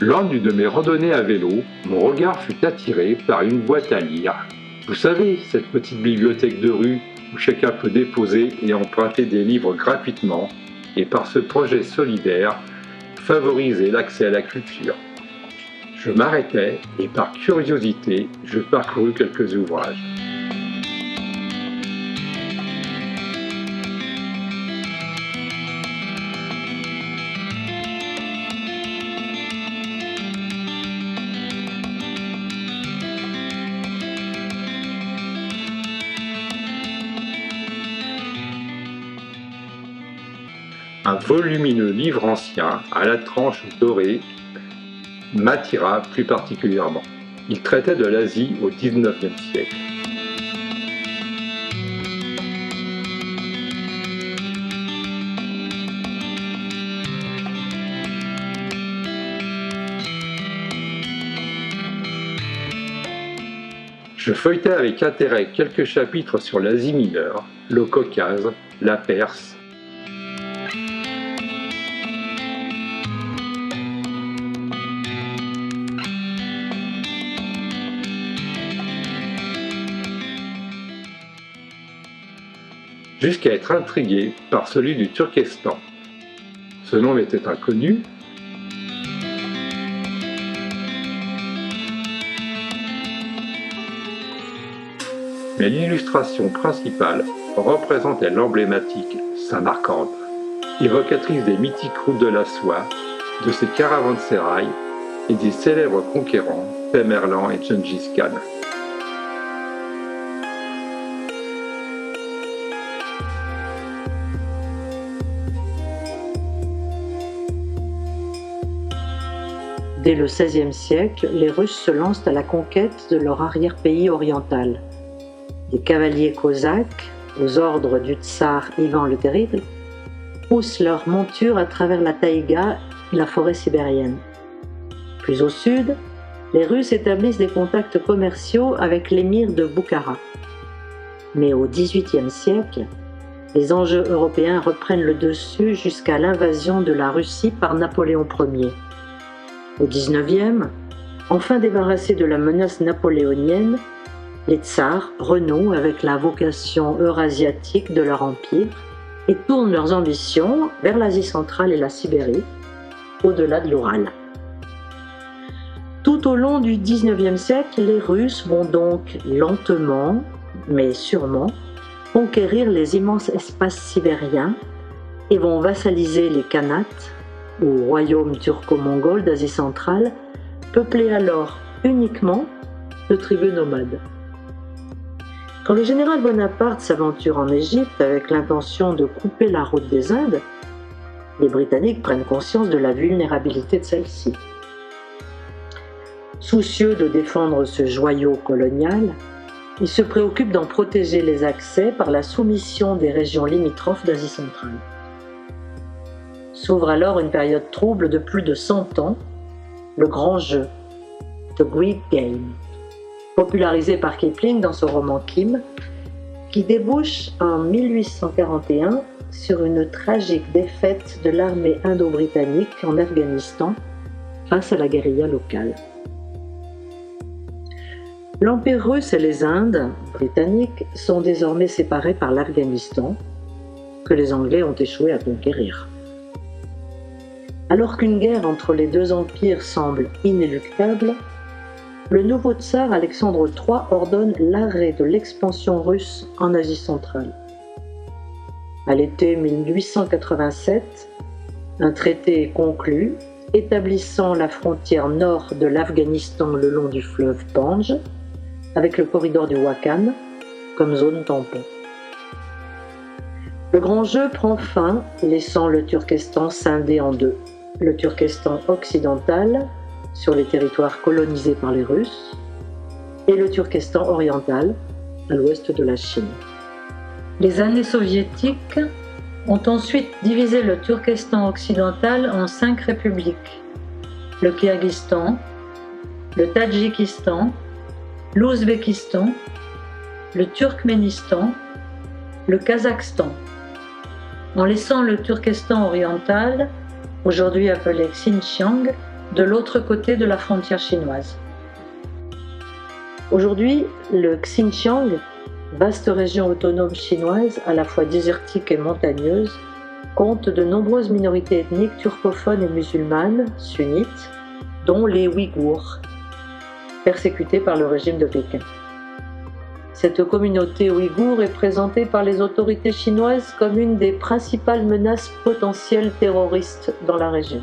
Lors d'une de mes randonnées à vélo, mon regard fut attiré par une boîte à lire. Vous savez, cette petite bibliothèque de rue où chacun peut déposer et emprunter des livres gratuitement et par ce projet solidaire, favoriser l'accès à la culture. Je m'arrêtai et par curiosité, je parcourus quelques ouvrages. Un volumineux livre ancien, à la tranche dorée, m'attira plus particulièrement. Il traitait de l'Asie au XIXe siècle. Je feuilletai avec intérêt quelques chapitres sur l'Asie mineure, le Caucase, la Perse. Jusqu'à être intrigué par celui du Turkestan. Ce nom m'était inconnu. Mais l'illustration principale représentait l'emblématique Samarcande, évocatrice des mythiques routes de la soie, de ses caravansérails et des célèbres conquérants Tamerlan et Gengis Khan. Dès le XVIe siècle, les Russes se lancent à la conquête de leur arrière-pays oriental. Des cavaliers cosaques, aux ordres du tsar Ivan le Terrible, poussent leur monture à travers la taïga et la forêt sibérienne. Plus au sud, les Russes établissent des contacts commerciaux avec l'émir de Boukhara. Mais au XVIIIe siècle, les enjeux européens reprennent le dessus jusqu'à l'invasion de la Russie par Napoléon Ier. Au XIXe, enfin débarrassés de la menace napoléonienne, les tsars renouent avec la vocation eurasiatique de leur empire et tournent leurs ambitions vers l'Asie centrale et la Sibérie, au-delà de l'Oural. Tout au long du XIXe siècle, les Russes vont donc lentement, mais sûrement, conquérir les immenses espaces sibériens et vont vassaliser les khanates, ou royaume turco-mongol d'Asie centrale, peuplé alors uniquement de tribus nomades. Quand le général Bonaparte s'aventure en Égypte avec l'intention de couper la route des Indes, les Britanniques prennent conscience de la vulnérabilité de celle-ci. Soucieux de défendre ce joyau colonial, ils se préoccupent d'en protéger les accès par la soumission des régions limitrophes d'Asie centrale. S'ouvre alors une période trouble de plus de 100 ans, le grand jeu, The Great Game, popularisé par Kipling dans son roman Kim, qui débouche en 1841 sur une tragique défaite de l'armée indo-britannique en Afghanistan face à la guérilla locale. L'Empire russe et les Indes britanniques sont désormais séparés par l'Afghanistan, que les Anglais ont échoué à conquérir. Alors qu'une guerre entre les deux empires semble inéluctable, le nouveau tsar Alexandre III ordonne l'arrêt de l'expansion russe en Asie centrale. À l'été 1887, un traité est conclu établissant la frontière nord de l'Afghanistan le long du fleuve Panj, avec le corridor du Wakhan comme zone tampon. Le grand jeu prend fin, laissant le Turkestan scindé en deux. Le Turkestan occidental, sur les territoires colonisés par les Russes, et le Turkestan oriental, à l'ouest de la Chine. Les années soviétiques ont ensuite divisé le Turkestan occidental en 5 républiques: le Kirghizistan, le Tadjikistan, l'Ouzbékistan, le Turkménistan, le Kazakhstan, en laissant le Turkestan oriental, aujourd'hui appelé Xinjiang, de l'autre côté de la frontière chinoise. Aujourd'hui, le Xinjiang, vaste région autonome chinoise à la fois désertique et montagneuse, compte de nombreuses minorités ethniques turcophones et musulmanes, sunnites, dont les Ouïghours, persécutés par le régime de Pékin. Cette communauté ouïghour est présentée par les autorités chinoises comme une des principales menaces potentielles terroristes dans la région.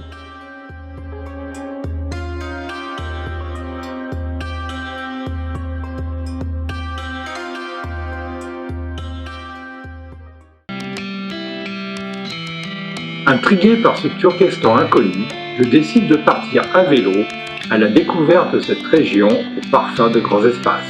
Intrigué par ce Turkestan inconnu, je décide de partir à vélo à la découverte de cette région au parfum de grands espaces.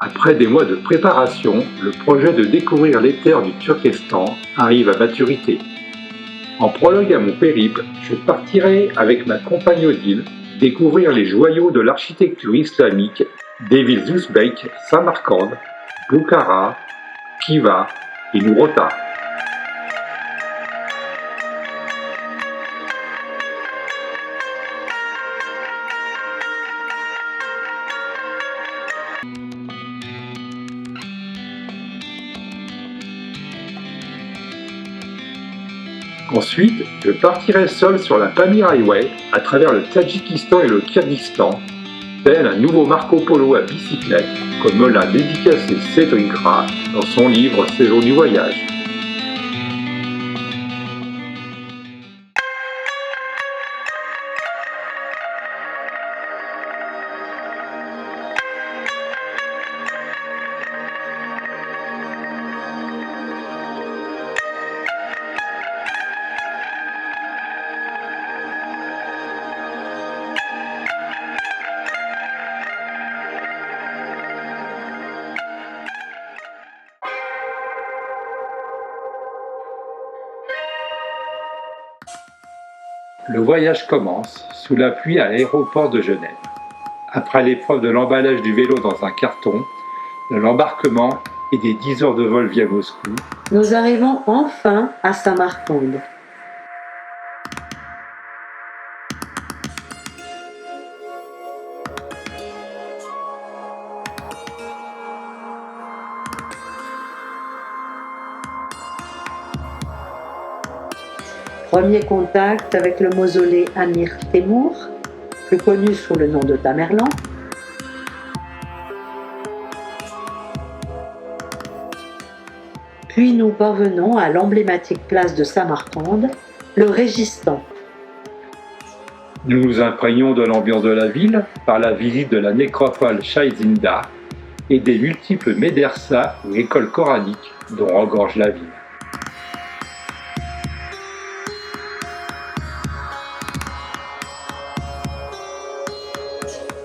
Après des mois de préparation, le projet de découvrir les terres du Turkestan arrive à maturité. En prologue à mon périple, je partirai avec ma compagne Odile découvrir les joyaux de l'architecture islamique des villes ouzbèques, Samarcande, Bukhara, Khiva et Nourota. Ensuite, je partirai seul sur la Pamir Highway à travers le Tadjikistan et le Kirghizistan, tel un nouveau Marco Polo à bicyclette, comme me l'a dédicacé Cédric Gras dans son livre Saison du voyage. Le voyage commence sous la pluie à l'aéroport de Genève. Après l'épreuve de l'emballage du vélo dans un carton, de l'embarquement et des 10 heures de vol via Moscou, nous arrivons enfin à Samarcande. Premier contact avec le mausolée Amir Temur, plus connu sous le nom de Tamerlan. Puis nous parvenons à l'emblématique place de Samarcande, le Régistan. Nous nous imprégnons de l'ambiance de la ville par la visite de la nécropole Shaï-Zinda et des multiples médersas ou écoles coraniques dont regorge la ville.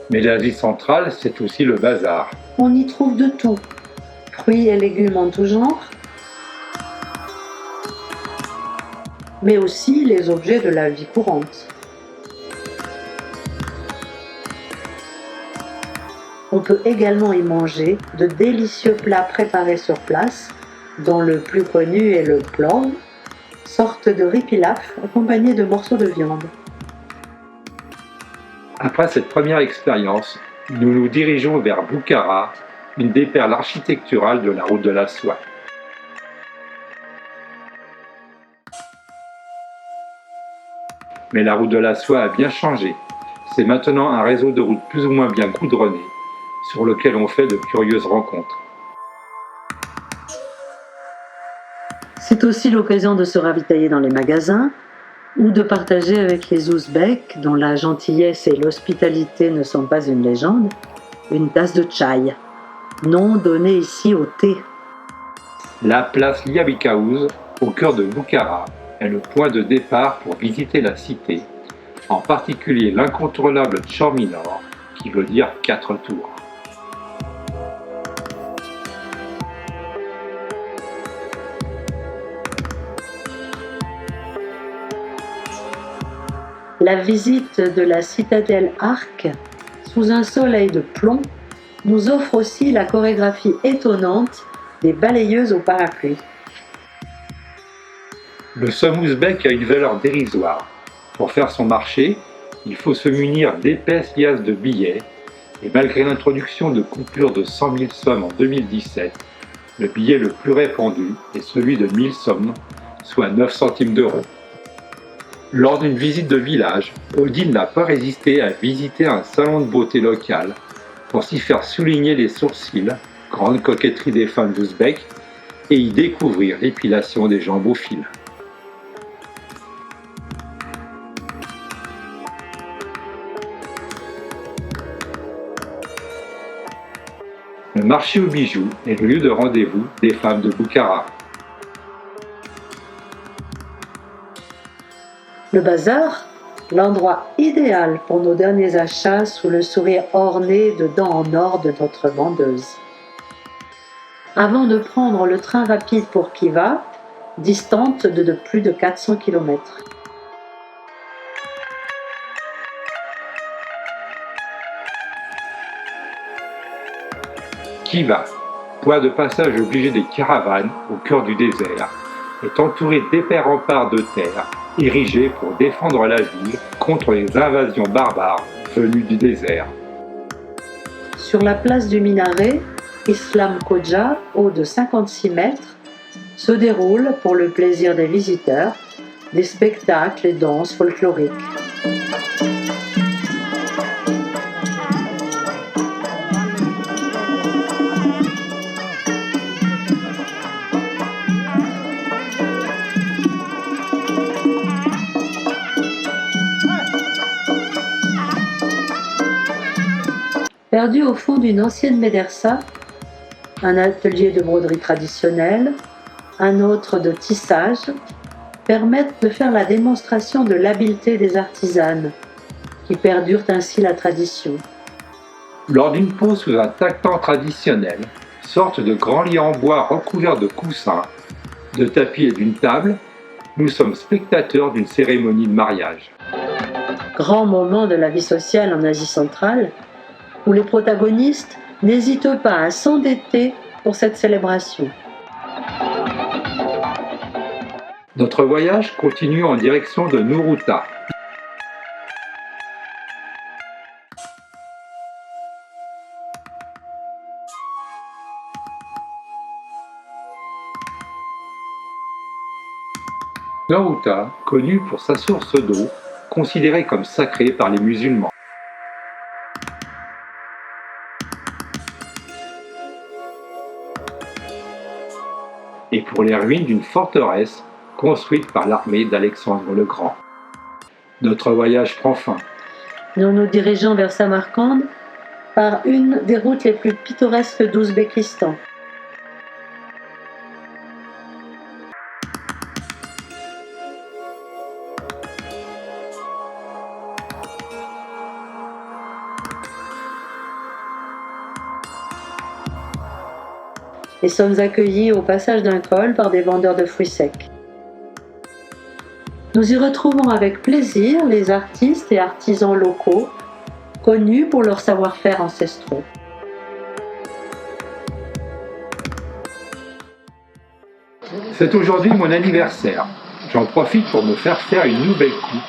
Mais l'Asie centrale, c'est aussi le bazar. On y trouve de tout, fruits et légumes en tout genre, mais aussi les objets de la vie courante. On peut également y manger de délicieux plats préparés sur place, dont le plus connu est le plov, sorte de riz pilaf accompagné de morceaux de viande. Après cette première expérience, nous nous dirigeons vers Bukhara, une des perles architecturales de la route de la soie. Mais la route de la soie a bien changé. C'est maintenant un réseau de routes plus ou moins bien goudronnées, sur lequel on fait de curieuses rencontres. C'est aussi l'occasion de se ravitailler dans les magasins ou de partager avec les Ouzbeks, dont la gentillesse et l'hospitalité ne sont pas une légende, une tasse de tchaï, nom donné ici au thé. La place Liabikaouz, au cœur de Bukhara, est le point de départ pour visiter la cité, en particulier l'incontournable Chor-Minor, qui veut dire 4 tours. La visite de la citadelle Arc, sous un soleil de plomb, nous offre aussi la chorégraphie étonnante des balayeuses au parapluie. Le somme ouzbek a une valeur dérisoire. Pour faire son marché, il faut se munir d'épaisses liasses de billets, et malgré l'introduction de coupures de 100 000 sommes en 2017, le billet le plus répandu est celui de 1000 sommes, soit 9 centimes d'euros. Lors d'une visite de village, Odile n'a pas résisté à visiter un salon de beauté local pour s'y faire souligner les sourcils, grande coquetterie des femmes ouzbèques, et y découvrir l'épilation des jambes au fil. Le marché aux bijoux est le lieu de rendez-vous des femmes de Boukhara. Le bazar, l'endroit idéal pour nos derniers achats sous le sourire orné de dents en or de notre vendeuse. Avant de prendre le train rapide pour Khiva, distante de plus de 400 km. Khiva, point de passage obligé des caravanes au cœur du désert, est entouré d'épais remparts de terre érigés pour défendre la ville contre les invasions barbares venues du désert. Sur la place du minaret, Islam Khoja, haut de 56 mètres, se déroulent, pour le plaisir des visiteurs, des spectacles et danses folkloriques. Perdu au fond d'une ancienne médersa, un atelier de broderie traditionnelle, un autre de tissage, permettent de faire la démonstration de l'habileté des artisanes, qui perdurent ainsi la tradition. Lors d'une pause sous un tactan traditionnel, sorte de grands lits en bois recouverts de coussins, de tapis et d'une table, nous sommes spectateurs d'une cérémonie de mariage. Grand moment de la vie sociale en Asie centrale, où les protagonistes n'hésitent pas à s'endetter pour cette célébration. Notre voyage continue en direction de Nuruta. Nuruta, connu pour sa source d'eau, considérée comme sacrée par les musulmans. Et pour les ruines d'une forteresse construite par l'armée d'Alexandre le Grand. Notre voyage prend fin. Nous nous dirigeons vers Samarcande par une des routes les plus pittoresques d'Ouzbékistan. Et sommes accueillis au passage d'un col par des vendeurs de fruits secs. Nous y retrouvons avec plaisir les artistes et artisans locaux, connus pour leur savoir-faire ancestraux. C'est aujourd'hui mon anniversaire. J'en profite pour me faire faire une nouvelle coupe.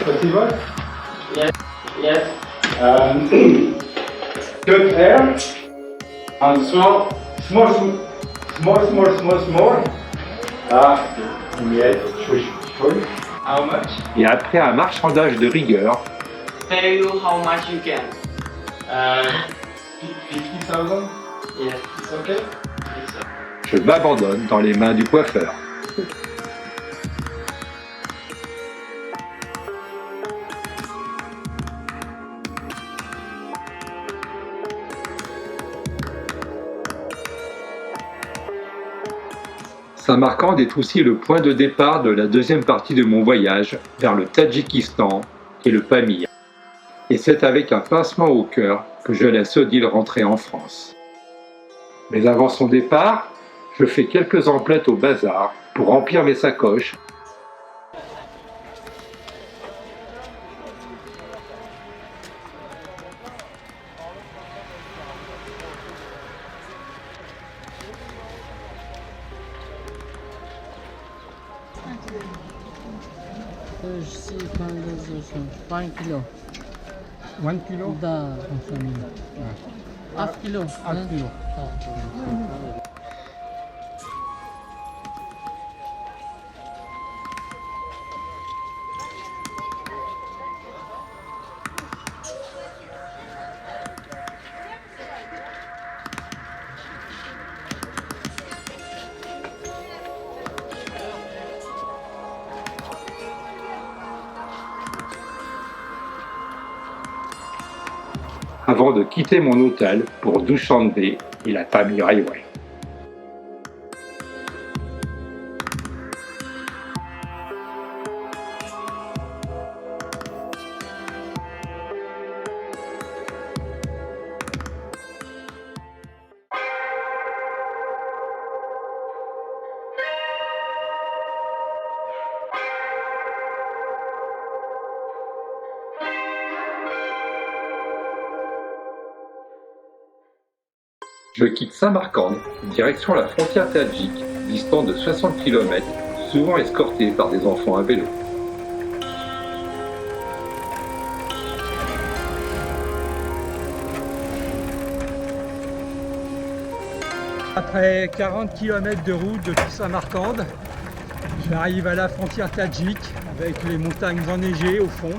Possible? Yes. Cut hair and small. Ah, miette, How much? et après un marchandage de rigueur, Tell you how much you can. 50,000, Yes. it's okay? Je m'abandonne dans les mains du coiffeur. Samarcande est aussi le point de départ de la deuxième partie de mon voyage vers le Tadjikistan et le Pamir. Et c'est avec un pincement au cœur que je laisse Odile rentrer en France. Mais avant son départ, je fais quelques emplettes au bazar pour remplir mes sacoches. Je 5 kilos. 1 kilo? Да, half kilo. Half kilo. Avant de quitter mon hôtel pour Dushanbe et la Tamil Railway. Je quitte Samarcande, direction la frontière tadjik, distant de 60 km, souvent escorté par des enfants à vélo. Après 40 km de route depuis Samarcande, j'arrive à la frontière tadjik avec les montagnes enneigées au fond.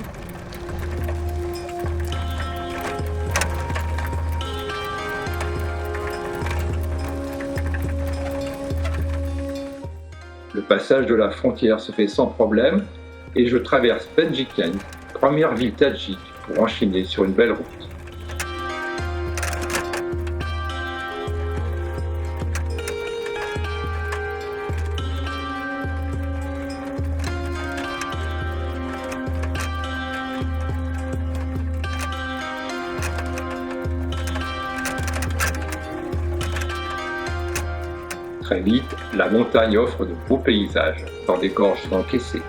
Le passage de la frontière se fait sans problème et je traverse Penjikent, première ville tadjik, pour enchaîner sur une belle route. Très vite, la montagne offre de beaux paysages dans des gorges encaissées.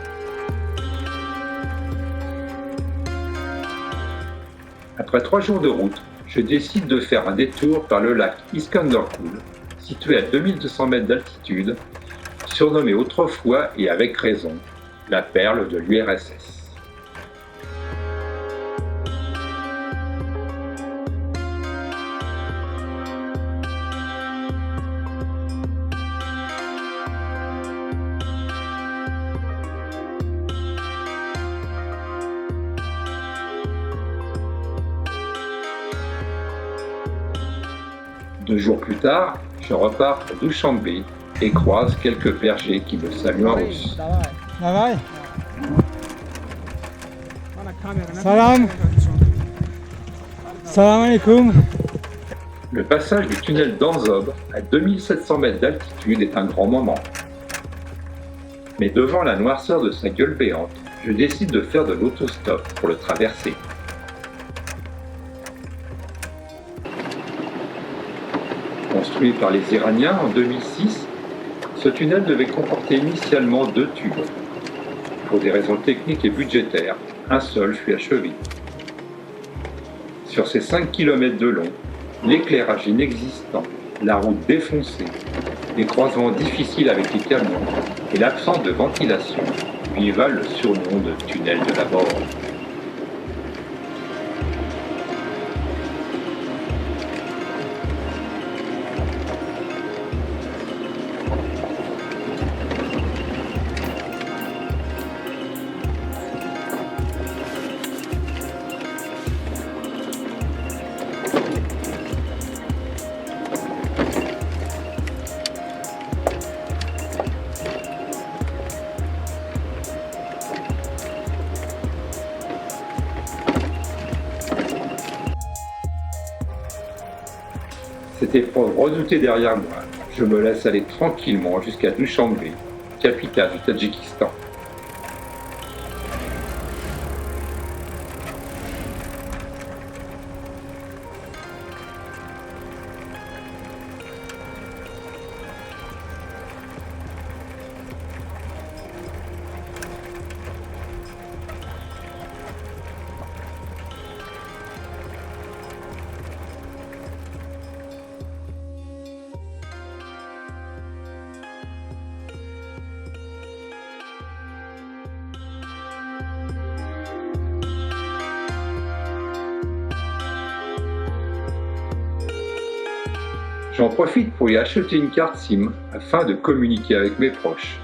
Après 3 jours de route, je décide de faire un détour par le lac Iskanderkoul, situé à 2200 mètres d'altitude, surnommé autrefois et avec raison la perle de l'URSS. Deux jours plus tard, je repars pour Dushanbe et croise quelques bergers qui me saluent en russe. Давай. Salam. Salam alaikum. Le passage du tunnel d'Anzob à 2700 mètres d'altitude est un grand moment. Mais devant la noirceur de sa gueule béante, je décide de faire de l'autostop pour le traverser. Construit par les Iraniens en 2006, ce tunnel devait comporter initialement 2 tubes. Pour des raisons techniques et budgétaires, un seul fut achevé. Sur ces 5 km de long, l'éclairage inexistant, la route défoncée, les croisements difficiles avec les camions et l'absence de ventilation lui valent le surnom de tunnel de la mort. Cette épreuve redoutée derrière moi, je me laisse aller tranquillement jusqu'à Dushanbe, capitale du Tadjikistan. J'en profite pour y acheter une carte SIM afin de communiquer avec mes proches.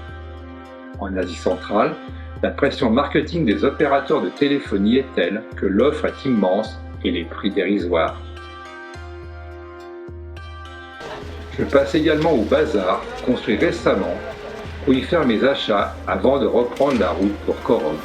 En Asie centrale, la pression marketing des opérateurs de téléphonie est telle que l'offre est immense et les prix dérisoires. Je passe également au bazar, construit récemment, pour y faire mes achats avant de reprendre la route pour Korog.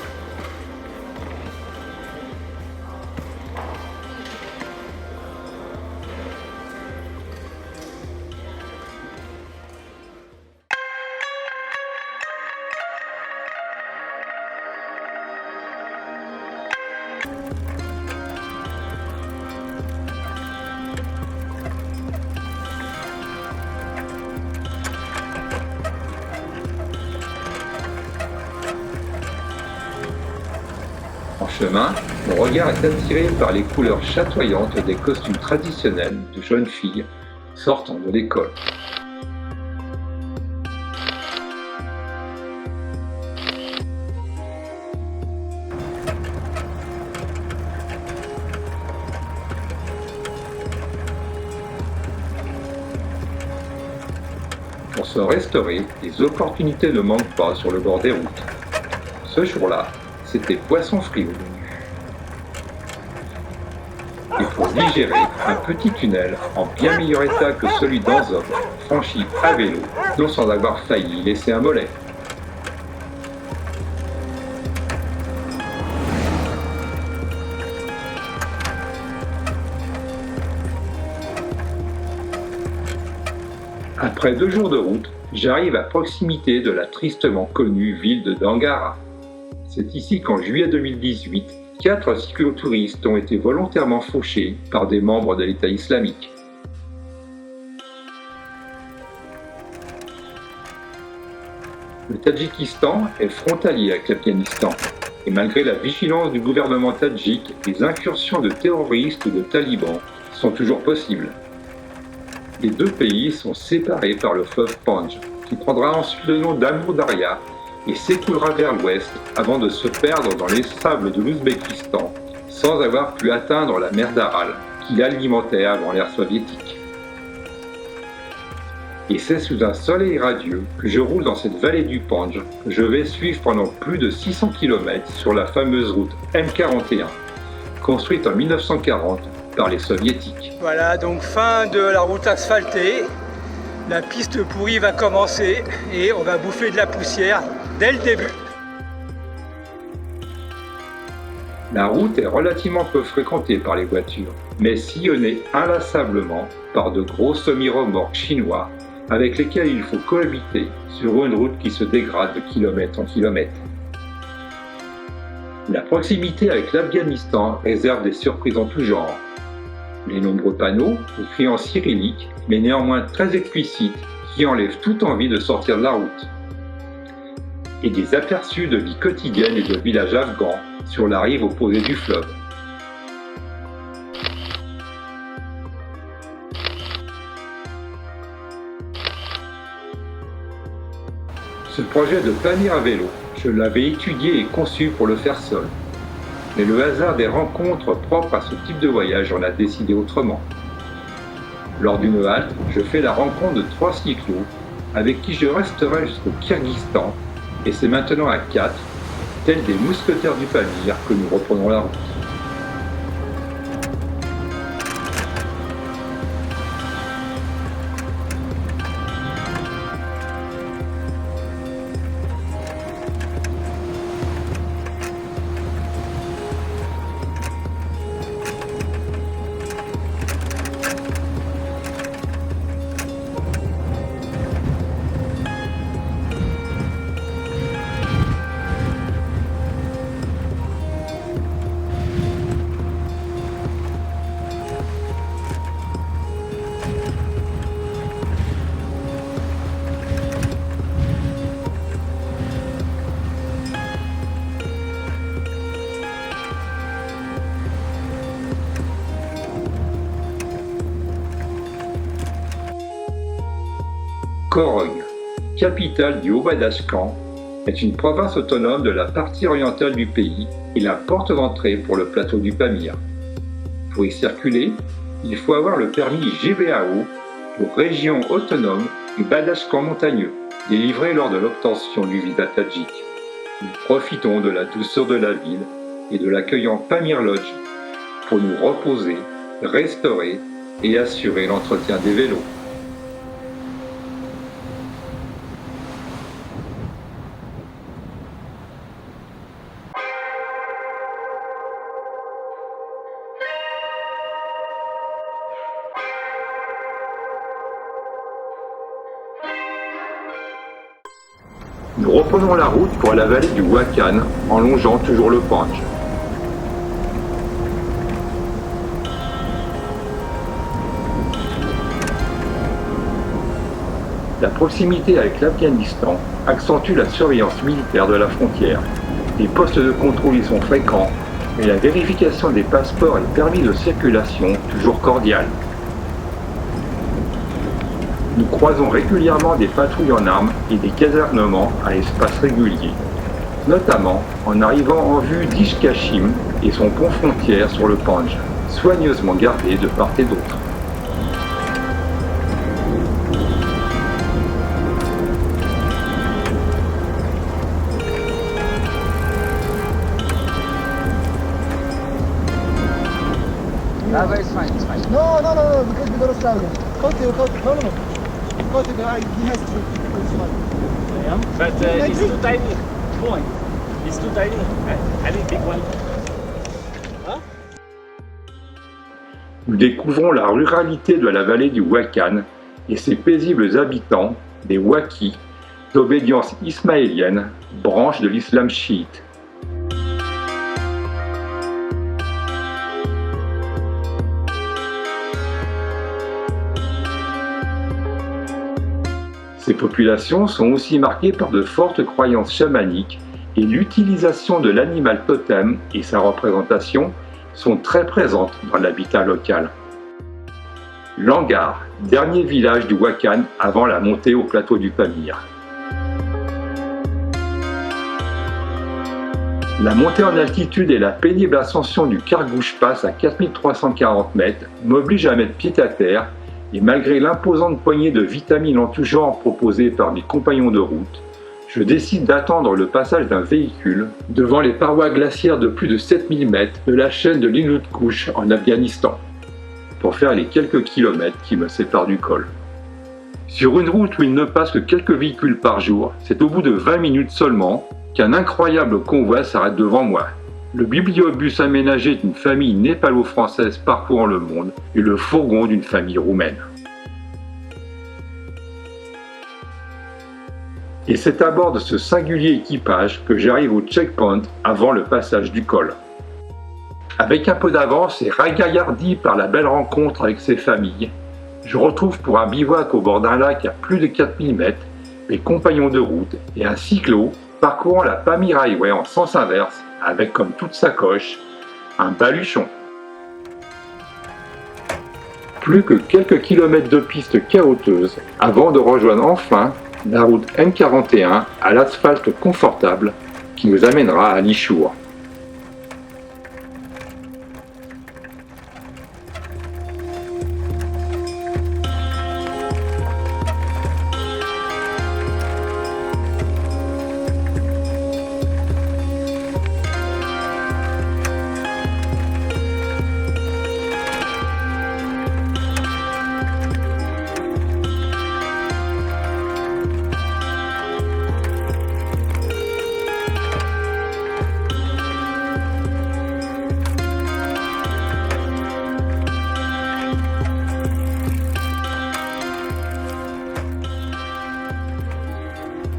En chemin, mon regard est attiré par les couleurs chatoyantes des costumes traditionnels de jeunes filles sortant de l'école. Pour se restaurer, les opportunités ne manquent pas sur le bord des routes. Ce jour-là, c'était poisson frit au menu. Et pour digérer, un petit tunnel en bien meilleur état que celui d'Anzop, franchi à vélo, non sans avoir failli laisser un mollet. Après 2 jours de route, j'arrive à proximité de la tristement connue ville de Dangara. C'est ici qu'en juillet 2018, 4 cyclotouristes ont été volontairement fauchés par des membres de l'État islamique. Le Tadjikistan est frontalier avec l'Afghanistan, et malgré la vigilance du gouvernement tadjik, les incursions de terroristes ou de talibans sont toujours possibles. Les 2 pays sont séparés par le fleuve Panj, qui prendra ensuite le nom d'Amur Darya et s'écoulera vers l'ouest avant de se perdre dans les sables de l'Ouzbékistan sans avoir pu atteindre la mer d'Aral qui l'alimentait avant l'ère soviétique. Et c'est sous un soleil radieux que je roule dans cette vallée du Panj que je vais suivre pendant plus de 600 km sur la fameuse route M41, construite en 1940 par les soviétiques. Voilà, donc fin de la route asphaltée. La piste pourrie va commencer et on va bouffer de la poussière dès le début. La route est relativement peu fréquentée par les voitures, mais sillonnée inlassablement par de gros semi-remorques chinois avec lesquels il faut cohabiter sur une route qui se dégrade de kilomètre en kilomètre. La proximité avec l'Afghanistan réserve des surprises en tout genre. Les nombreux panneaux, écrits en cyrillique, mais néanmoins très explicites, qui enlèvent toute envie de sortir de la route. Et des aperçus de vie quotidienne et de villages afghans sur la rive opposée du fleuve. Ce projet de planir à vélo, je l'avais étudié et conçu pour le faire seul. Mais le hasard des rencontres propres à ce type de voyage en a décidé autrement. Lors d'une halte, je fais la rencontre de 3 cyclos avec qui je resterai jusqu'au Kirghizstan et c'est maintenant à 4, tels des mousquetaires du Pamir, que nous reprenons la route. Korog, capitale du Haut-Badakhshan, est une province autonome de la partie orientale du pays et la porte d'entrée pour le plateau du Pamir. Pour y circuler, il faut avoir le permis GVAO pour région autonome du Badachkan montagneux, délivré lors de l'obtention du visa tadjik. Nous profitons de la douceur de la ville et de l'accueillant Pamir Lodge pour nous reposer, restaurer et assurer l'entretien des vélos. Nous reprenons la route pour la vallée du Wakhan en longeant toujours le Panj. La proximité avec l'Afghanistan accentue la surveillance militaire de la frontière. Les postes de contrôle y sont fréquents, mais la vérification des passeports et permis de circulation toujours cordiale. Nous croisons régulièrement des patrouilles en armes et des casernements à espace régulier, notamment en arrivant en vue d'Ishkashim et son pont frontière sur le Panj, soigneusement gardé de part et d'autre. No, because we got a slogan. He has to. It's fine. But it's too tiny. Point. It's too tiny. I need big one. Nous découvrons la ruralité de la vallée du Wakhan et ses paisibles habitants, des Wakis, d'obédience ismaélienne, branche de l'islam chiite. Ces populations sont aussi marquées par de fortes croyances chamaniques et l'utilisation de l'animal totem et sa représentation sont très présentes dans l'habitat local. Langar, dernier village du Wakhan avant la montée au plateau du Pamir. La montée en altitude et la pénible ascension du Kargouche Pass à 4340 mètres m'obligent à mettre pied à terre. Et malgré l'imposante poignée de vitamines en tout genre proposées par mes compagnons de route, je décide d'attendre le passage d'un véhicule devant les parois glaciaires de plus de 7000 mètres de la chaîne de l'Hindu Kush en Afghanistan, pour faire les quelques kilomètres qui me séparent du col. Sur une route où il ne passe que quelques véhicules par jour, c'est au bout de 20 minutes seulement qu'un incroyable convoi s'arrête devant moi. Le bibliobus aménagé d'une famille népalo-française parcourant le monde et le fourgon d'une famille roumaine. Et c'est à bord de ce singulier équipage que j'arrive au checkpoint avant le passage du col. Avec un peu d'avance et ragaillardi par la belle rencontre avec ces familles, je retrouve pour un bivouac au bord d'un lac à plus de 4000 mètres mes compagnons de route et un cyclo parcourant la Pamir Highway en sens inverse avec comme toute sacoche un baluchon. Plus que quelques kilomètres de piste chaoteuse avant de rejoindre enfin la route N41 à l'asphalte confortable qui nous amènera à Lishour.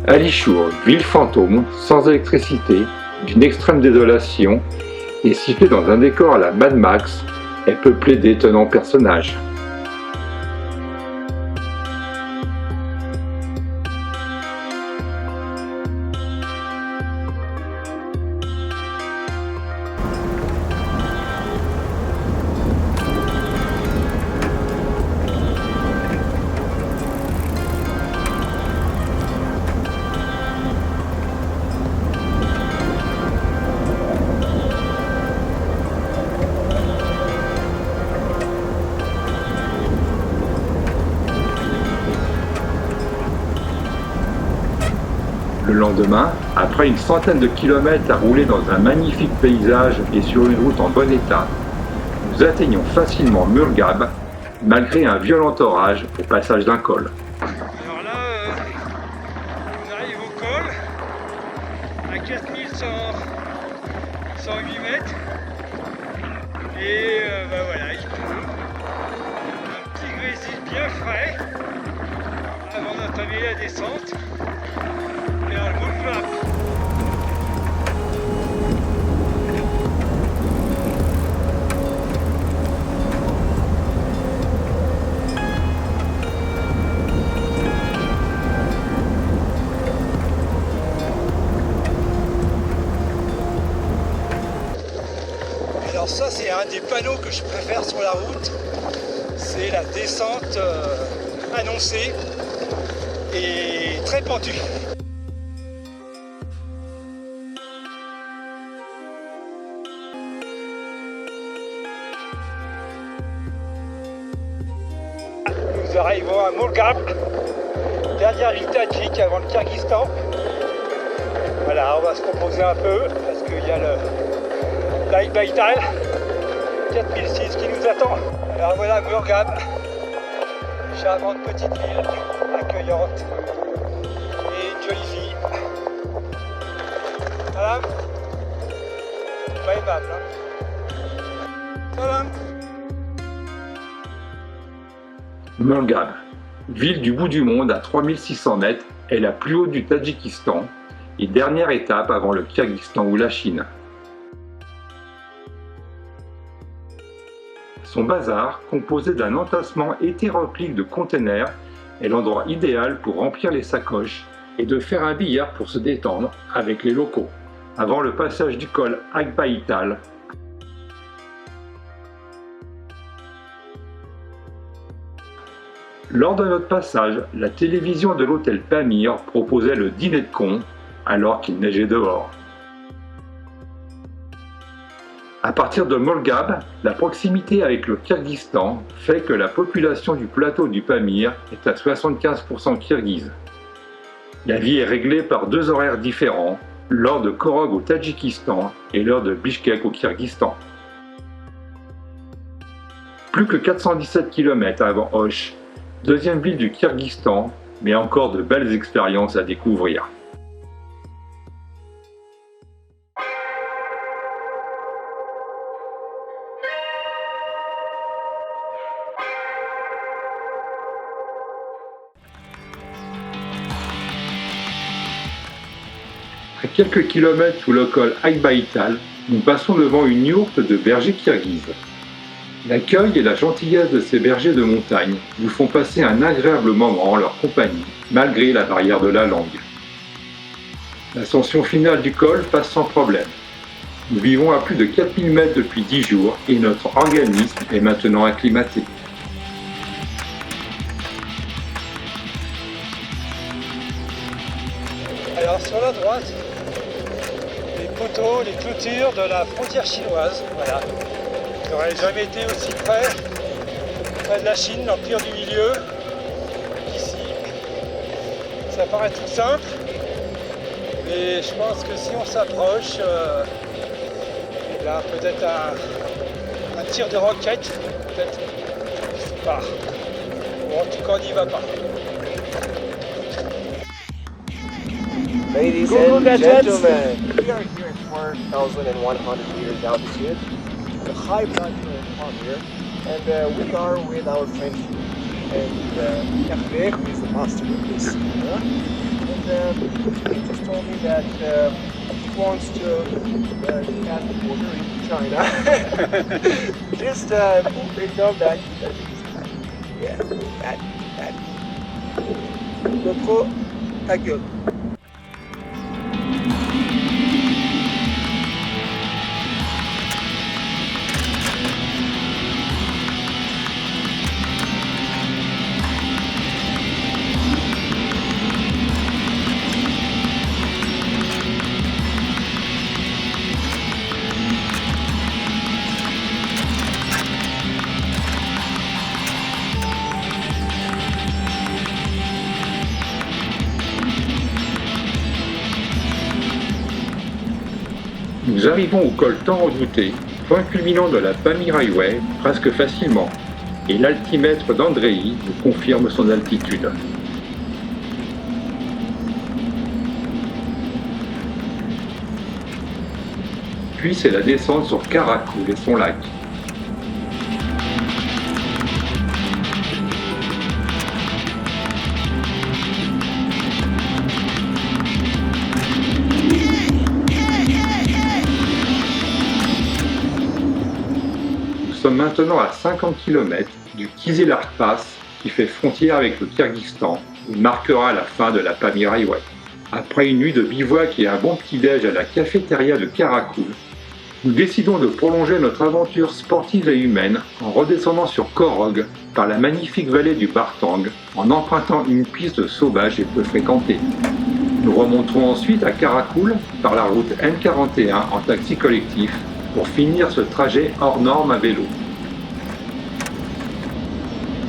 Alishour, ville fantôme, sans électricité, d'une extrême désolation, et située dans un décor à la Mad Max, est peuplée d'étonnants personnages. Le lendemain, après une centaine de kilomètres à rouler dans un magnifique paysage et sur une route en bon état, nous atteignons facilement Murghab, malgré un violent orage au passage d'un col. Alors là, on arrive au col, à 4108 mètres, et voilà, il pleut. Un petit grésil bien frais, avant d'entamer la descente, vers le Mouldgab. Alors ça, c'est un des panneaux que je préfère sur la route. C'est la descente annoncée et très pentue. Nous arrivons à Mouldgab, dernière ville tadjik avant le Kyrgyzstan. Voilà, on va se reposer un peu parce qu'il y a le Lac Baïtal 4006 qui nous attend. Alors voilà Murghab, charmante petite ville, accueillante et une jolie fille. Salam. Pas aimable, hein. Salam. Murghab, ville du bout du monde à 3600 mètres, est la plus haute du Tadjikistan et dernière étape avant le Kyrgyzstan ou la Chine. Son bazar, composé d'un entassement hétéroclite de containers, est l'endroit idéal pour remplir les sacoches et de faire un billard pour se détendre avec les locaux, avant le passage du col Akbaïtal. Lors de notre passage, la télévision de l'hôtel Pamir proposait le dîner de con alors qu'il neigeait dehors. À partir de Mouldgab, la proximité avec le Kyrgyzstan fait que la population du plateau du Pamir est à 75% kirghize. La vie est réglée par deux horaires différents, l'heure de Korog au Tadjikistan et l'heure de Bishkek au Kyrgyzstan. Plus que 417 km avant Osh, deuxième ville du Kyrgyzstan, mais encore de belles expériences à découvrir. À quelques kilomètres sous le col Akbaïtal, nous passons devant une yourte de bergers kirghizes. L'accueil et la gentillesse de ces bergers de montagne nous font passer un agréable moment en leur compagnie, malgré la barrière de la langue. L'ascension finale du col passe sans problème. Nous vivons à plus de 4000 mètres depuis 10 jours et notre organisme est maintenant acclimaté. Alors sur la droite, les poteaux, les clôtures de la frontière chinoise, voilà. J'aurais jamais été aussi près de la Chine, l'Empire du Milieu, qu'ici. Ça paraît tout simple, mais je pense que si on s'approche, il y a peut-être un tir de roquette, peut-être, je sais pas. Bon, en tout cas, on n'y va pas. Ladies and gentlemen, we are here at 4,100 meters altitude, the high plateau on here, and we are with our friend and Hervé, who is the master of this. And he just told me that he wants to cat the border in China. Just pick up that. Yeah, that. GoPro, ta gueule. Nous arrivons au col tant redouté, point culminant de la Pamir Highway, presque facilement, et l'altimètre d'Andrei nous confirme son altitude. Puis c'est la descente sur Karakul et son lac. Nous sommes maintenant à 50 km du Kizillarg Pass qui fait frontière avec le Kyrgyzstan et marquera la fin de la Pamir Highway. Après une nuit de bivouac et un bon petit-déj à la cafétéria de Karakul, nous décidons de prolonger notre aventure sportive et humaine en redescendant sur Korog par la magnifique vallée du Bartang en empruntant une piste sauvage et peu fréquentée. Nous remonterons ensuite à Karakul par la route N41 en taxi collectif pour finir ce trajet hors norme à vélo.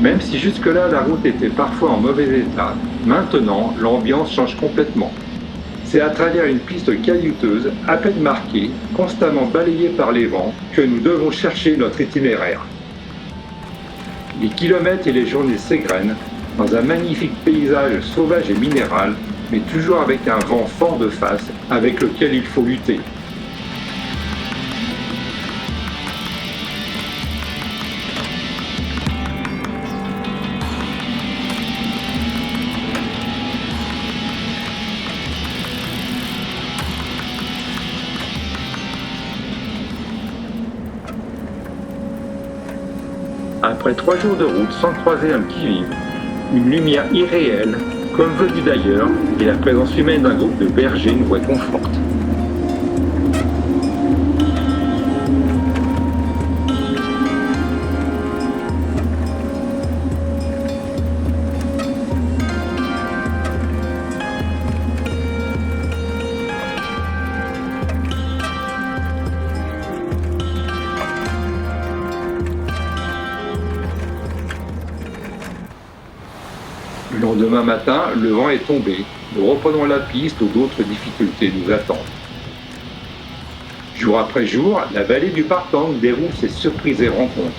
Même si jusque-là la route était parfois en mauvais état, maintenant l'ambiance change complètement. C'est à travers une piste caillouteuse, à peine marquée, constamment balayée par les vents, que nous devons chercher notre itinéraire. Les kilomètres et les journées s'égrènent dans un magnifique paysage sauvage et minéral, mais toujours avec un vent fort de face avec lequel il faut lutter. Après 3 jours de route sans croiser un qui-vive, une lumière irréelle, comme venue d'ailleurs, et la présence humaine d'un groupe de bergers nous réconforte. Le lendemain matin, le vent est tombé. Nous reprenons la piste où d'autres difficultés nous attendent. Jour après jour, la vallée du Bartang déroule ses surprises et rencontres.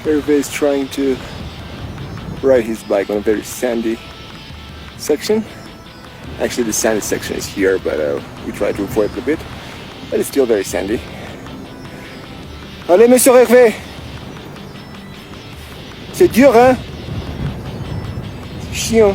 Hervé is trying to ride his bike on a very sandy section. Actually, the sandy section is here, but we try to avoid it a bit. But it's still very sandy. Allez, monsieur Hervé! C'est dur, hein? C'est chiant.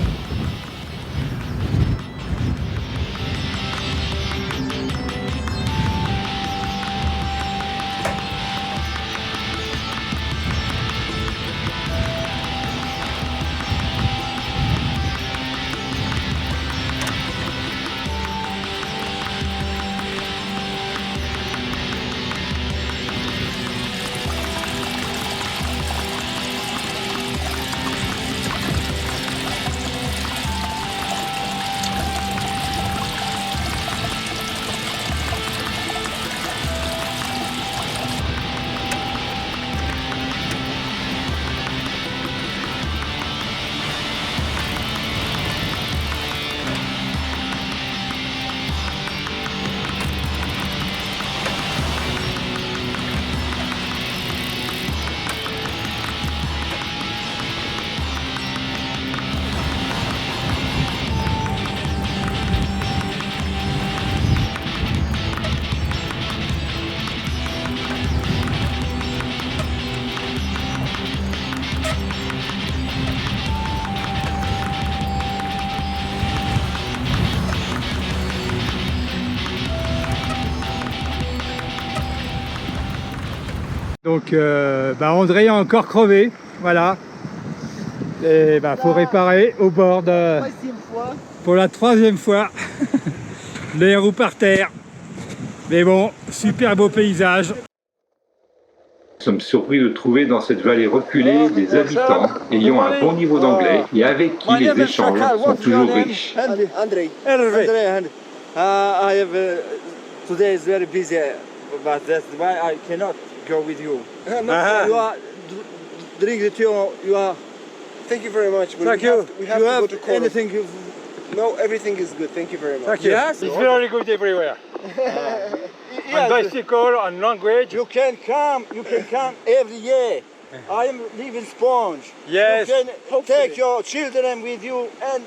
Donc André a encore crevé, voilà. Et faut réparer au bord pour la 3e fois. Les roues par terre. Mais bon, super beau paysage. Nous sommes surpris de trouver dans cette vallée reculée des habitants ayant un bon niveau d'anglais et avec qui les échanges sont toujours riches. Andrei. Today is very busy, but that's why I cannot go with you. You are drink the tea. You are. Thank you very much. Thank you. We have to go to Cornwall. Anything? No, everything is good. Thank you very much. Thank you. Yes, it's very good everywhere. On bicycle, on language. You can come every year. I am living Sponge. Yes. You can take your children with you and.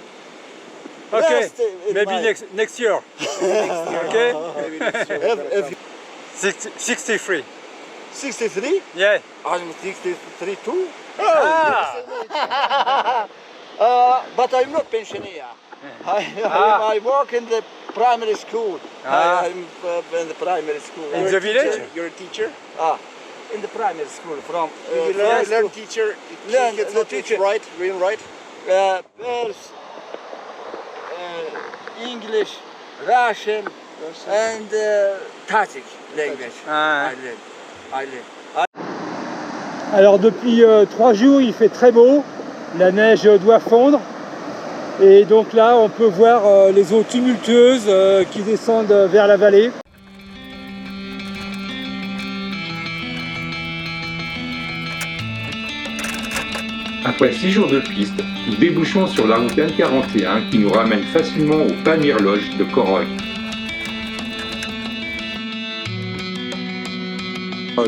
Okay, maybe next year. Okay? Maybe next year. 63. 63? Yeah. I'm 63 too. But I'm not pensioner. I work in the primary school. I'm in the primary school. In the village? You're a teacher? In the primary school. From you learn teacher. Learn the teacher. Right, real right. English, Russian, and Tajik language. I learn. Alors depuis 3 jours, il fait très beau, la neige doit fondre et donc là on peut voir les eaux tumultueuses qui descendent vers la vallée. Après 6 jours de piste, nous débouchons sur la route N41 qui nous ramène facilement au Pamir Lodge de Corogne.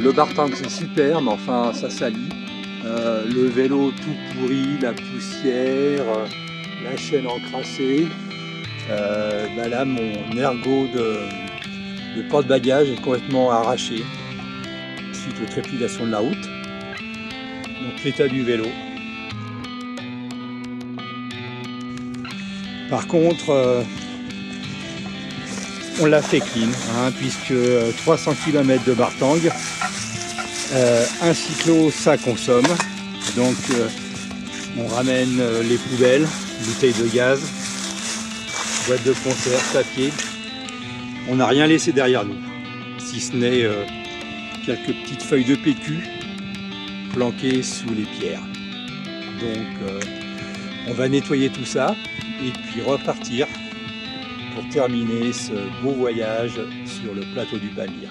Le Bartang c'est super, mais enfin ça salit. Le vélo tout pourri, la poussière, la chaîne encrassée. Là mon ergot de porte-bagages est complètement arraché suite aux trépidations de la route. Donc l'état du vélo. Par contre, on l'a fait clean, puisque 300 km de Bartang, un cyclo ça consomme, donc on ramène les poubelles, bouteilles de gaz, boîtes de conserve, papier, on n'a rien laissé derrière nous, si ce n'est quelques petites feuilles de PQ planquées sous les pierres. Donc on va nettoyer tout ça et puis repartir pour terminer ce beau voyage sur le plateau du Pamir.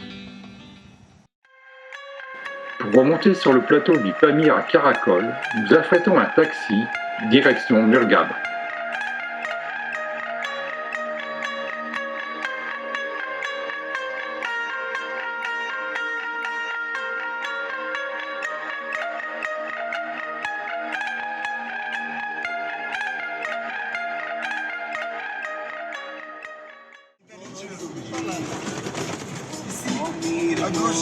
Pour remonter sur le plateau du Pamir à Karakol, nous affrétons un taxi direction Murghab. À gauche.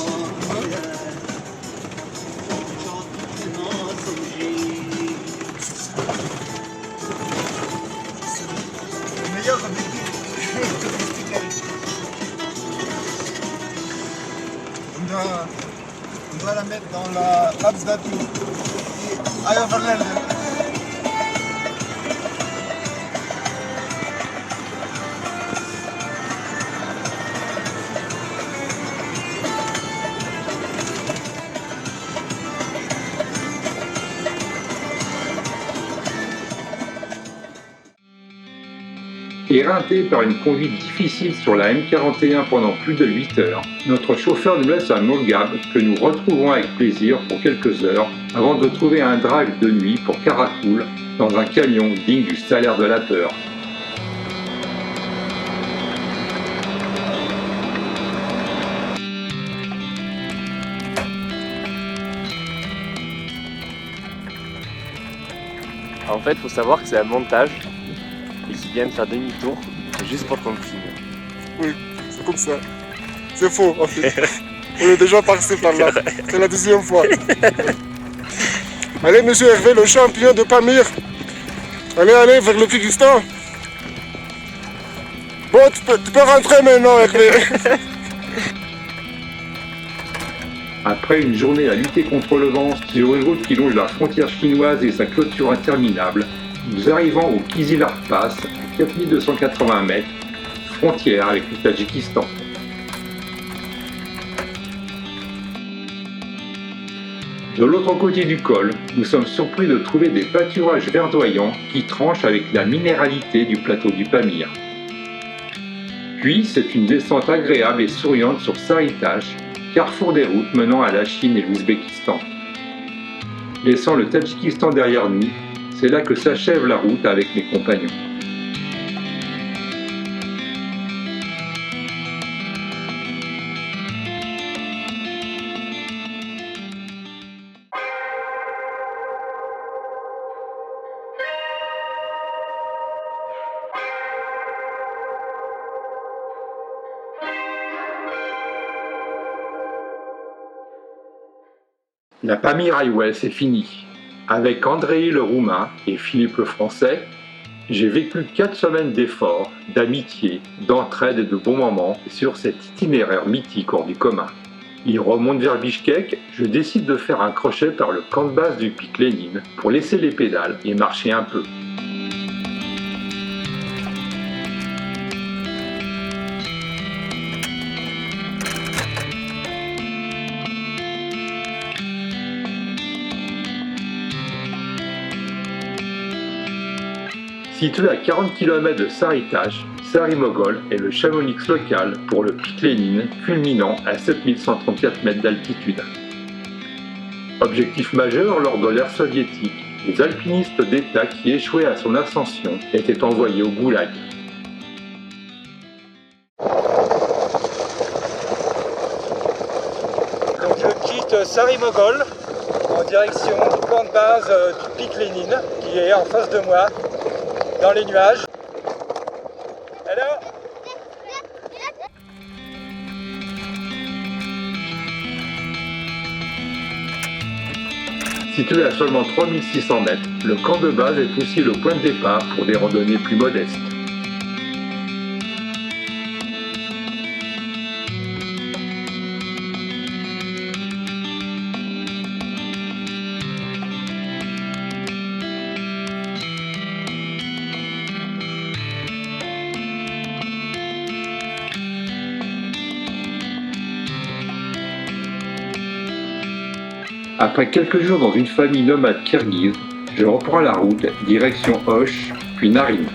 Meilleur on doit la mettre dans la Absdatu. Allez, on va l'aider. Éreinté par une conduite difficile sur la M41 pendant plus de 8 heures, notre chauffeur nous laisse à Murghab que nous retrouvons avec plaisir pour quelques heures avant de trouver un drive de nuit pour Karakul dans un camion digne du salaire de la peur. En fait, il faut savoir que c'est un montage et qu'ils viennent faire demi-tour juste pour qu'on le filme. Oui, c'est comme ça. C'est faux en fait. On est déjà passé par là. C'est la deuxième fois. Allez, monsieur Hervé, le champion de Pamir. Allez, vers le Kyrgyzstan. Bon, tu peux rentrer maintenant, Hervé. Après une journée à lutter contre le vent sur une route qui longe la frontière chinoise et sa clôture interminable, nous arrivons au Kyzylar Pass à 4280 mètres, frontière avec le Tadjikistan. De l'autre côté du col, nous sommes surpris de trouver des pâturages verdoyants qui tranchent avec la minéralité du plateau du Pamir. Puis c'est une descente agréable et souriante sur Saritash, carrefour des routes menant à la Chine et l'Ouzbékistan. Laissant le Tadjikistan derrière nous, c'est là que s'achève la route avec mes compagnons. La Pamir Highway, c'est fini. Avec Andrei le Roumain et Philippe le Français, j'ai vécu 4 semaines d'efforts, d'amitié, d'entraide et de bons moments sur cet itinéraire mythique hors du commun. Il remonte vers Bichkek, je décide de faire un crochet par le camp de base du pic Lénine pour laisser les pédales et marcher un peu. Situé à 40 km de Saritash, Sarimogol est le Chamonix local pour le pic Lénine, culminant à 7134 mètres d'altitude. Objectif majeur lors de l'ère soviétique, les alpinistes d'État qui échouaient à son ascension étaient envoyés au goulag. Donc je quitte Sarimogol en direction du camp de base du pic Lénine qui est en face de moi. Dans les nuages. Alors Situé à seulement 3600 mètres, le camp de base est aussi le point de départ pour des randonnées plus modestes. Après quelques jours dans une famille nomade kirghize, je reprends la route direction Osh, puis Naryn.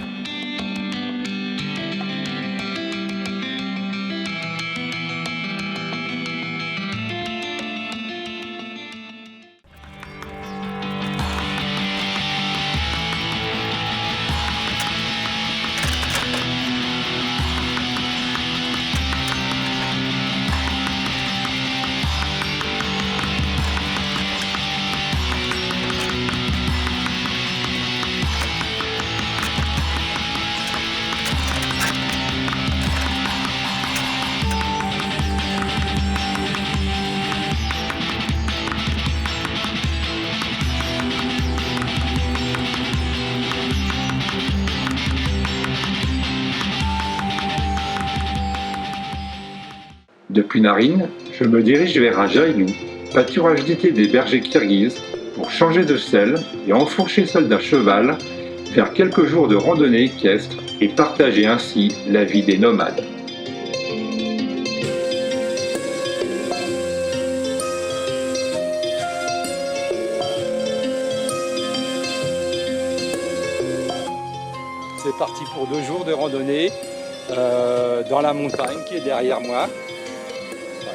Depuis Naryn, je me dirige vers un jaïlou, pâturage d'été des bergers kirghizes, pour changer de selle et enfourcher celle d'un cheval, faire quelques jours de randonnée équestre et partager ainsi la vie des nomades. C'est parti pour 2 jours de randonnée dans la montagne qui est derrière moi.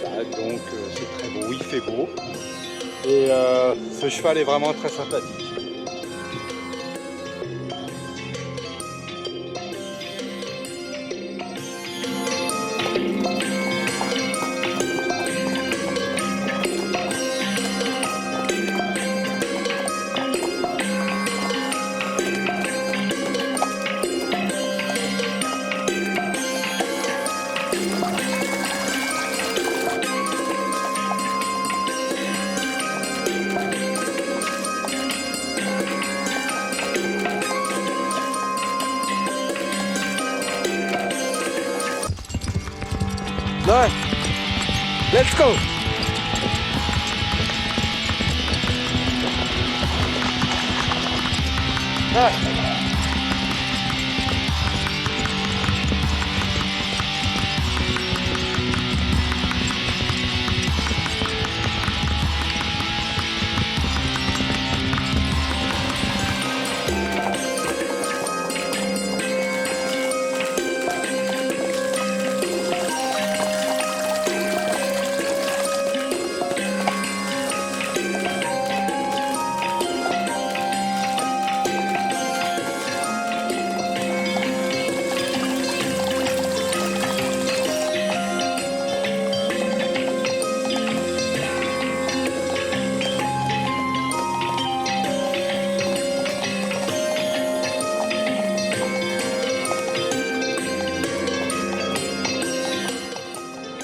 Voilà, donc c'est très beau, il fait beau. Et ce cheval est vraiment très sympathique. Let's go!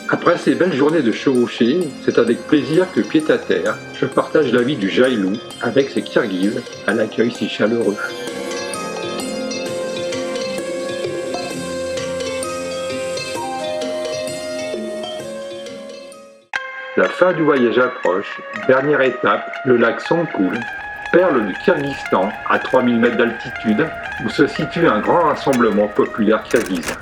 Après ces belles journées de chevauchée, c'est avec plaisir que pied à terre, je partage la vie du Jaïlou avec ses Kirghizes à l'accueil si chaleureux. La fin du voyage approche, dernière étape, le lac Songkoul, perle du Kirghizistan à 3000 mètres d'altitude, où se situe un grand rassemblement populaire kirghize.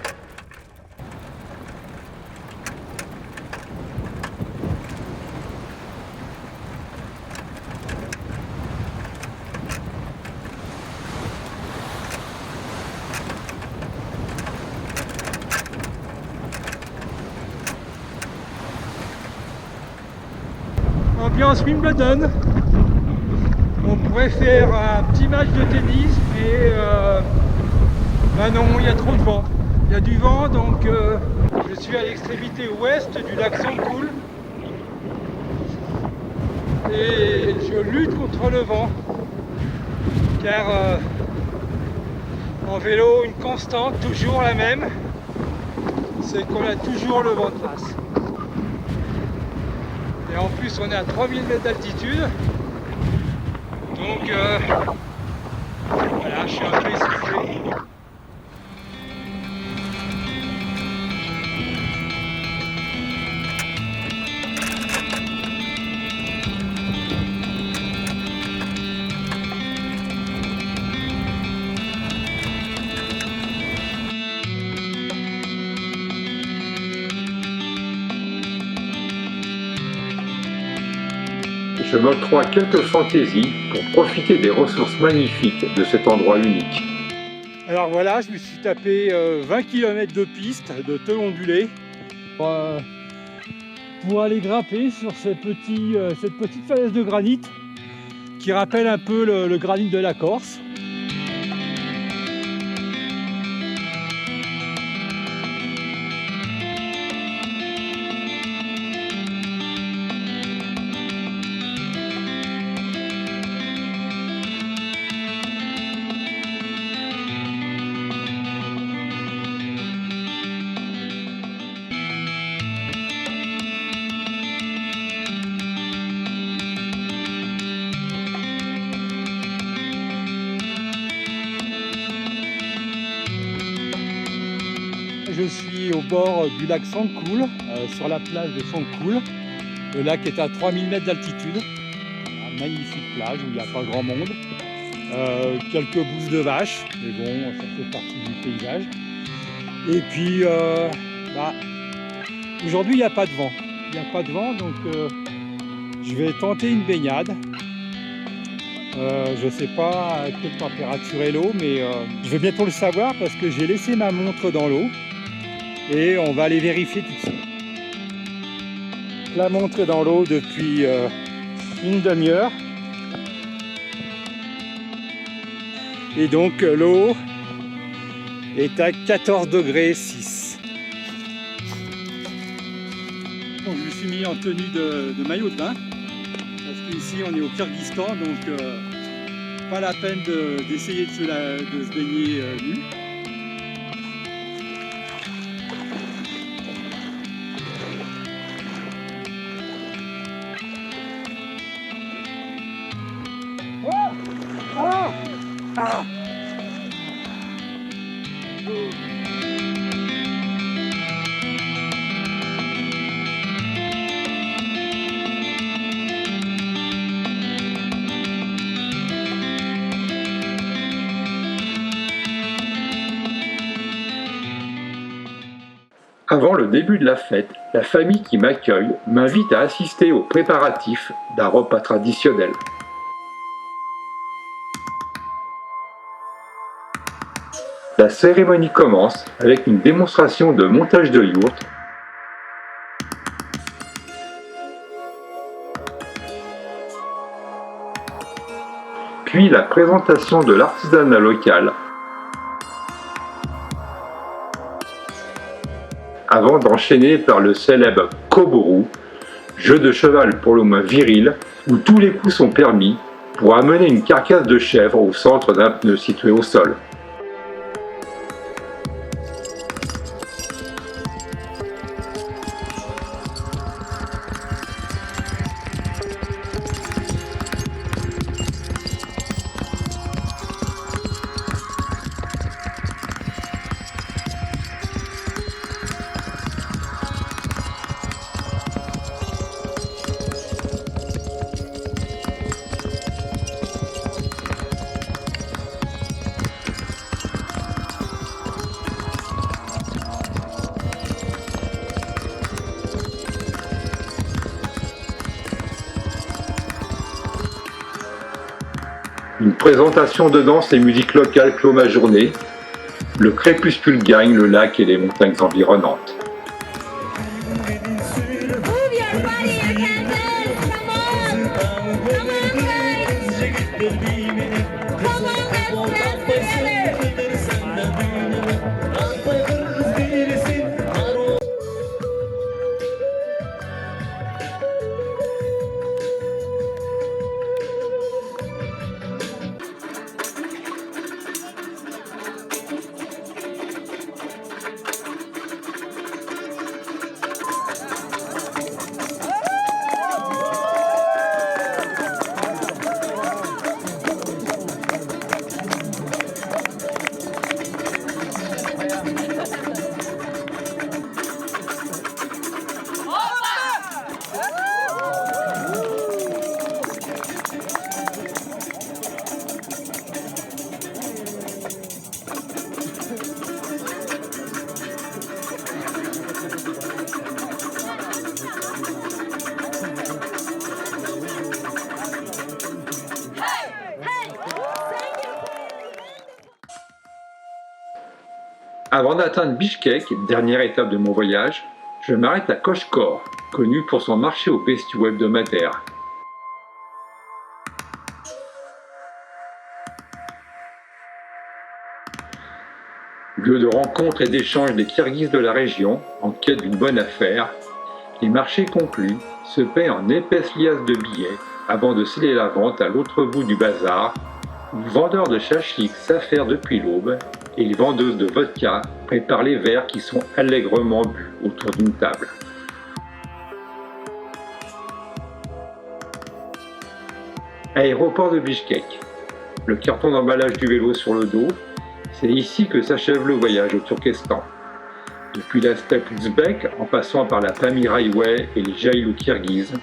Ambiance Wimbledon. On pourrait faire un petit match de tennis, mais bah non, il y a trop de vent. Il y a du vent, donc je suis à l'extrémité ouest du lac Songkoul et je lutte contre le vent, car en vélo, une constante, toujours la même, c'est qu'on a toujours le vent de face. Et en plus on est à 3000 mètres d'altitude, donc voilà, je suis un peu essoufflé. Je m'octroie quelques fantaisies pour profiter des ressources magnifiques de cet endroit unique. Alors voilà, je me suis tapé 20 km de piste, de tôle ondulée, pour aller grimper sur cette petite falaise de granit qui rappelle un peu le granit de la Corse. Je suis au bord du lac Songkoul, sur la plage de Songkoul. Le lac est à 3000 mètres d'altitude. Une magnifique plage où il n'y a pas grand monde. Quelques bousses de vaches, mais bon, ça fait partie du paysage. Et puis, aujourd'hui, il n'y a pas de vent. Il n'y a pas de vent, donc je vais tenter une baignade. Je ne sais pas à quelle température est l'eau, mais je vais bientôt le savoir parce que j'ai laissé ma montre dans l'eau. Et on va aller vérifier tout de suite. La montre est dans l'eau depuis une demi-heure. Et donc l'eau est à 14,6 degrés. Donc, je me suis mis en tenue de maillot de bain. Parce qu'ici on est au Kirghizistan, donc pas la peine d'essayer de se baigner nu. Avant le début de la fête, la famille qui m'accueille m'invite à assister aux préparatifs d'un repas traditionnel. La cérémonie commence avec une démonstration de montage de yourte, puis la présentation de l'artisanat local, avant d'enchaîner par le célèbre Koboru, jeu de cheval pour le moins viril, où tous les coups sont permis pour amener une carcasse de chèvre au centre d'un pneu situé au sol. Une présentation de danse et musique locale clôt ma journée. Le crépuscule gagne le lac et les montagnes environnantes. Avant d'atteindre Bichkek, dernière étape de mon voyage, je m'arrête à Koshkor, connu pour son marché aux bestiaux hebdomadaires. Lieu de rencontre et d'échange des Kirghizes de la région, en quête d'une bonne affaire, les marchés conclus se paient en épaisses liasses de billets avant de sceller la vente à l'autre bout du bazar, où les vendeurs de shashlik s'affairent depuis l'aube et les vendeuses de vodka préparent les verres qui sont allègrement bu autour d'une table. Aéroport de Bichkek. Le carton d'emballage du vélo sur le dos, c'est ici que s'achève le voyage au Turkestan. Depuis la steppe ouzbek, en passant par la Pamir Highway et les Jaïlou kirghizes,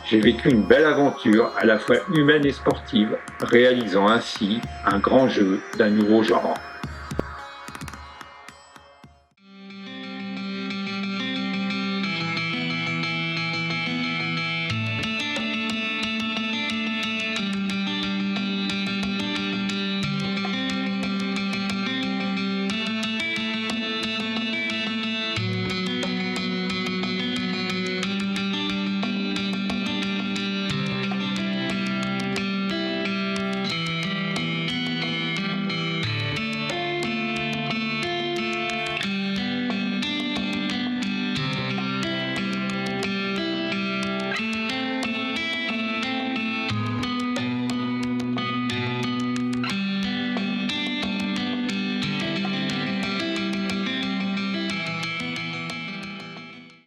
j'ai vécu une belle aventure à la fois humaine et sportive, réalisant ainsi un grand jeu d'un nouveau genre.